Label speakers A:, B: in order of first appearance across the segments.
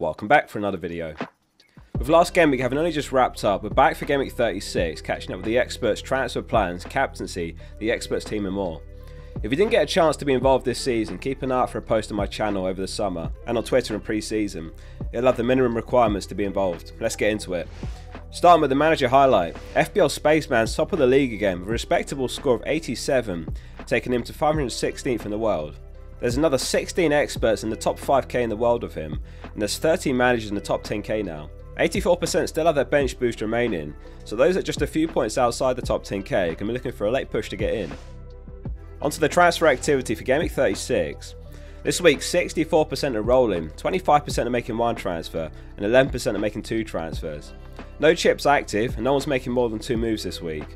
A: Welcome back for another video. With last game week having only just wrapped up, we're back for Game Week 36, catching up with the experts' transfer plans, captaincy, the experts team and more. If you didn't get a chance to be involved this season, keep an eye out for a post on my channel over the summer and on Twitter in pre-season. It'll have the minimum requirements to be involved. Let's get into it. Starting with the manager highlight, FPL Spaceman's top of the league again with a respectable score of 87, taking him to 516th in the world. There's another 16 experts in the top 5k in the world of him, and there's 13 managers in the top 10k now. 84% still have their bench boost remaining, so those at just a few points outside the top 10k can be looking for a late push to get in. Onto the transfer activity for Game Week 36. This week 64% are rolling, 25% are making one transfer, and 11% are making two transfers. No chips active, and no one's making more than 2 moves this week.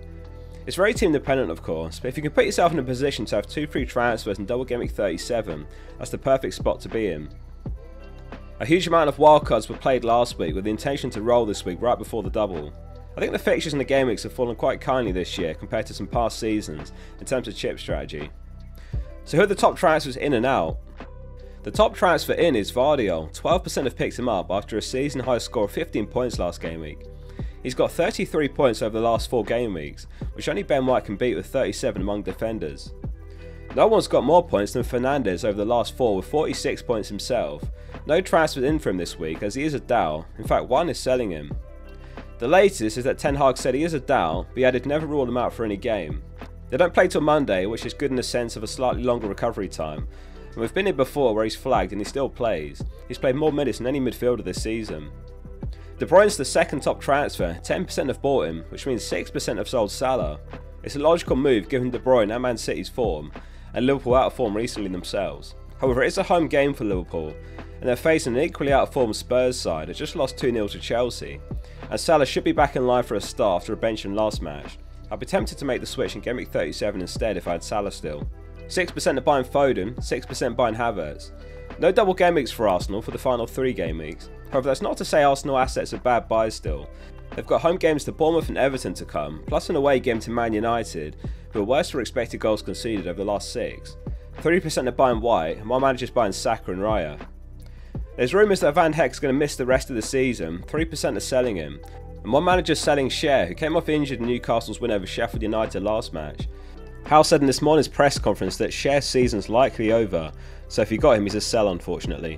A: It's very team dependent of course, but if you can put yourself in a position to have 2 free transfers and double Game Week 37, that's the perfect spot to be in. A huge amount of wildcards were played last week with the intention to roll this week right before the double. I think the fixtures in the game weeks have fallen quite kindly this year compared to some past seasons in terms of chip strategy. So who are the top transfers in and out? The top transfer in is Vardiol. 12% have picked him up after a season high score of 15 points last game week. He's got 33 points over the last 4 game weeks, which only Ben White can beat with 37 among defenders. No one's got more points than Fernandes over the last 4 with 46 points himself. No transfers in for him this week as he is a DAO, in fact one is selling him. The latest is that Ten Hag said he is a DAO, but he added never rule him out for any game. They don't play till Monday, which is good in the sense of a slightly longer recovery time, and we've been here before where he's flagged and he still plays. He's played more minutes than any midfielder this season. De Bruyne's the second top transfer, 10% have bought him, which means 6% have sold Salah. It's a logical move given De Bruyne and Man City's form, and Liverpool out of form recently themselves. However, it's a home game for Liverpool, and they're facing an equally out of form Spurs side that just lost 2-0 to Chelsea, and Salah should be back in line for a start after a benching last match. I'd be tempted to make the switch in Game Week 37 instead if I had Salah still. 6% are buying Foden, 6% buying Havertz. No double game weeks for Arsenal for the final 3 game weeks. However, that's not to say Arsenal assets are bad buys still. They've got home games to Bournemouth and Everton to come, plus an away game to Man United, who are worse for expected goals conceded over the last 6. 3% are buying White, and one manager's buying Saka and Raya. There's rumours that Van Heck's going to miss the rest of the season, 3% are selling him, and one manager's selling Cher, who came off injured in Newcastle's win over Sheffield United last match. Howe said in this morning's press conference that Cher's season's likely over, so if you got him he's a sell unfortunately.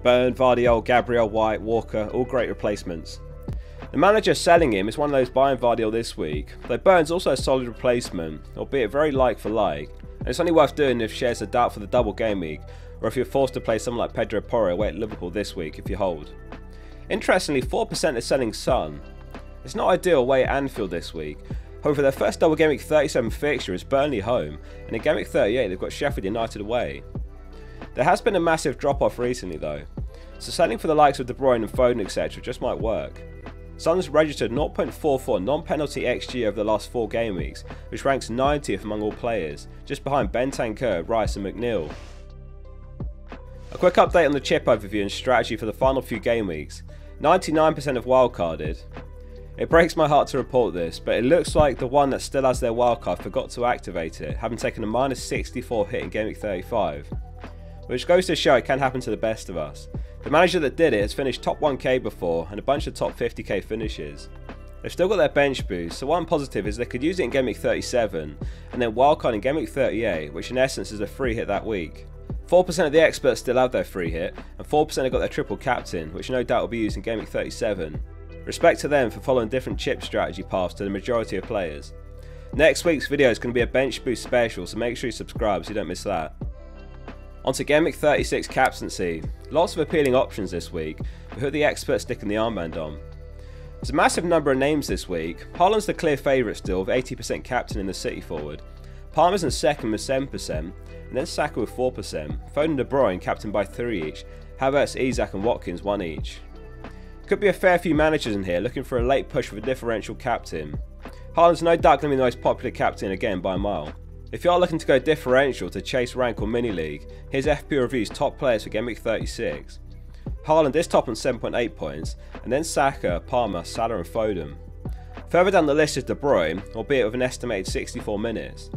A: Burn, Vardiol, Gabriel, White, Walker, all great replacements. The manager selling him is one of those buying Vardiol this week, though Burn's also a solid replacement, albeit very like for like, and it's only worth doing if Cher's a doubt for the double game week, or if you're forced to play someone like Pedro Porro away at Liverpool this week if you hold. Interestingly, 4% are selling Son. It's not ideal away at Anfield this week, however their first double game week 37 fixture is Burnley home, and in game week 38 they've got Sheffield United away. There has been a massive drop off recently though, so selling for the likes of De Bruyne and Foden etc just might work. Son's registered 0.44 non-penalty XG over the last 4 game weeks, which ranks 90th among all players, just behind Bentancur, Rice and McNeil. A quick update on the chip overview and strategy for the final few game weeks. 99% have wildcarded. It breaks my heart to report this, but it looks like the one that still has their wildcard forgot to activate it, having taken a -64 hit in Game Week 35. Which goes to show it can happen to the best of us. The manager that did it has finished top 1k before and a bunch of top 50k finishes. They've still got their bench boost, so one positive is they could use it in Game Week 37 and then wildcard in Game Week 38, which in essence is a free hit that week. 4% of the experts still have their free hit, and 4% have got their triple captain, which no doubt will be used in Game Week 37. Respect to them for following different chip strategy paths to the majority of players. Next week's video is going to be a bench boost special, so make sure you subscribe so you don't miss that. Onto Game Week 36 captaincy. Lots of appealing options this week, but who are the experts sticking the armband on? There's a massive number of names this week. Haaland's the clear favourite still with 80% captain in the City forward. Palmer's in second with 7%, and then Saka with 4%. Foden and De Bruyne captain by 3 each. Havertz, Isak and Watkins 1 each. Could be a fair few managers in here looking for a late push with a differential captain. Haaland's no doubt going to be the most popular captain again by a mile. If you are looking to go differential to chase rank or mini league, here's FPL Review's top players for Game Week 36. Haaland is top on 7.8 points, and then Saka, Palmer, Salah and Foden. Further down the list is De Bruyne, albeit with an estimated 64 minutes.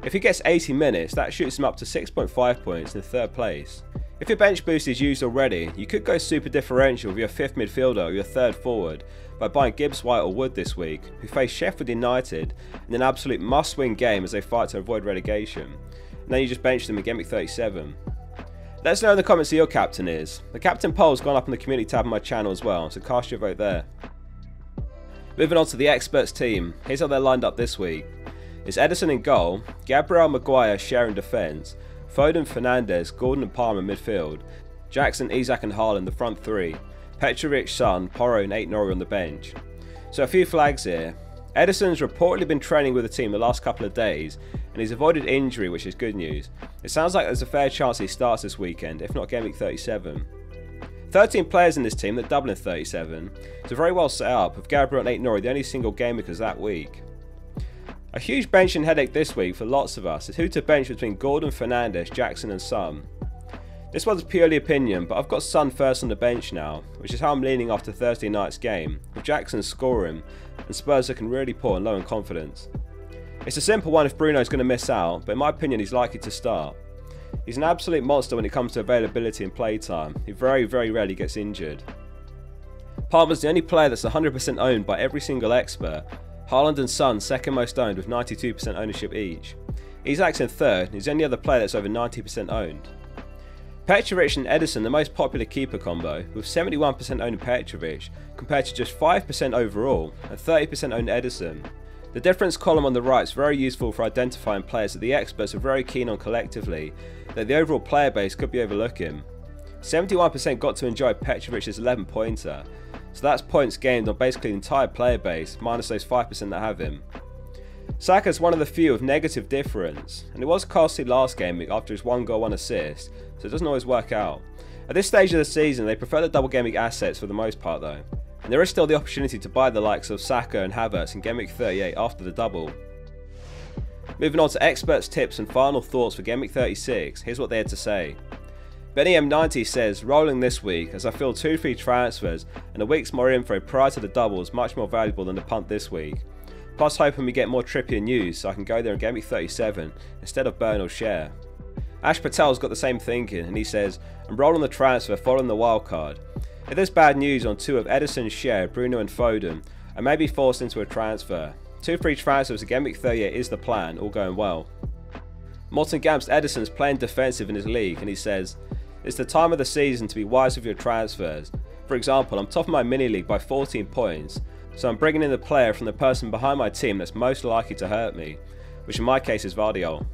A: If he gets 80 minutes, that shoots him up to 6.5 points in 3rd place. If your bench boost is used already, you could go super differential with your 5th midfielder or your 3rd forward by buying Gibbs White or Wood this week, who face Sheffield United in an absolute must-win game as they fight to avoid relegation. And then you just bench them in Gameweek 37. Let us know in the comments who your captain is. The captain poll has gone up in the community tab on my channel as well, so cast your vote there. Moving on to the experts team, here's how they're lined up this week. It's Ederson in goal, Gabriel, Maguire sharing defence, Foden, Fernandes, Gordon and Palmer midfield, Jackson, Isak and Haaland the front three, Petrovic, Son, Porro and Aït-Nouri on the bench. So a few flags here. Ederson's reportedly been training with the team the last couple of days and he's avoided injury, which is good news. It sounds like there's a fair chance he starts this weekend, if not Gameweek 37. 13 players in this team that double in 37, so very well set up, with Gabriel and Aït-Nouri the only single game makers that week. A huge benching headache this week for lots of us is who to bench between Gordon, Fernandes, Jackson and Son. This one's purely opinion, but I've got Son first on the bench now, which is how I'm leaning after Thursday night's game, with Jackson scoring and Spurs looking really poor and low in confidence. It's a simple one if Bruno's going to miss out, but in my opinion he's likely to start. He's an absolute monster when it comes to availability and playtime. He very rarely gets injured. Palmer's the only player that's 100% owned by every single expert. Haaland and Son second most owned with 92% ownership each. Isak's in third, and he's the only other player that's over 90% owned. Petrovic and Ederson the most popular keeper combo, with 71% owned Petrovic compared to just 5% overall and 30% owned Ederson. The difference column on the right is very useful for identifying players that the experts are very keen on collectively, that the overall player base could be overlooking. 71% got to enjoy Petrovic's 11 pointer, so that's points gained on basically the entire player base, minus those 5% that have him. Saka's one of the few with negative difference, and it was costly last game week after his 1 goal 1 assist, so it doesn't always work out. At this stage of the season they prefer the double game week assets for the most part though, and there is still the opportunity to buy the likes of Saka and Havertz in Game Week 38 after the double. Moving on to experts' tips and final thoughts for Game Week 36, here's what they had to say. Benny M90 says, rolling this week as I feel 2 free transfers and a week's more info prior to the double is much more valuable than the punt this week. Plus hoping we get more Trippier news so I can go there in Game Week 37 instead of burn or share. Ash Patel's got the same thinking and he says, I'm rolling the transfer following the wildcard. If there's bad news on 2 of Ederson's share, Bruno and Foden, I may be forced into a transfer. 2 free transfers again week 38 is the plan, all going well. Morton Gamps Ederson's playing defensive in his league and he says, it's the time of the season to be wise with your transfers. For example, I'm top of my mini league by 14 points, so I'm bringing in the player from the person behind my team that's most likely to hurt me, which in my case is Vardiol.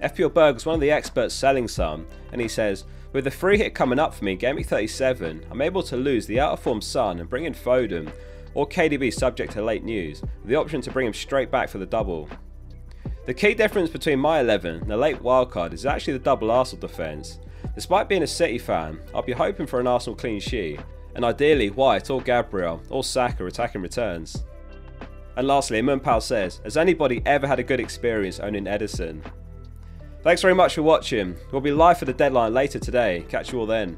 A: FPL Berg is one of the experts selling some, and he says, with the free hit coming up for me in Game Week 37, I'm able to lose the out of form Son and bring in Foden, or KDB subject to late news, with the option to bring him straight back for the double. The key difference between my 11 and the late wildcard is actually the double Arsenal defence. Despite being a City fan, I'll be hoping for an Arsenal clean sheet, and ideally White or Gabriel or Saka attacking returns. And lastly, Munpal says, has anybody ever had a good experience owning Ederson? Thanks very much for watching. We'll be live for the deadline later today. Catch you all then.